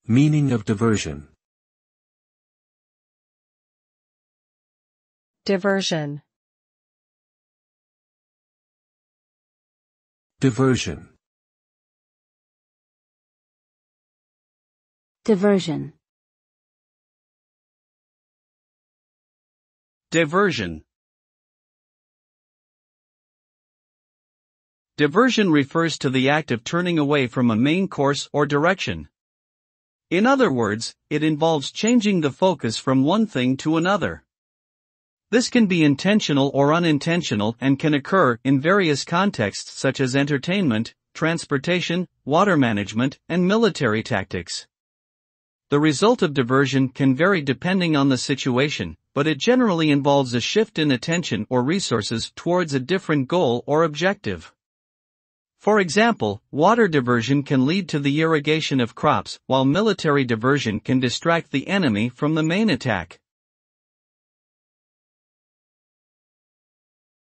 Meaning of diversion. Diversion. Diversion. Diversion. Diversion. Diversion refers to the act of turning away from a main course or direction. In other words, it involves changing the focus from one thing to another. This can be intentional or unintentional and can occur in various contexts such as entertainment, transportation, water management, and military tactics. The result of diversion can vary depending on the situation, but it generally involves a shift in attention or resources towards a different goal or objective. For example, water diversion can lead to the irrigation of crops, while military diversion can distract the enemy from the main attack.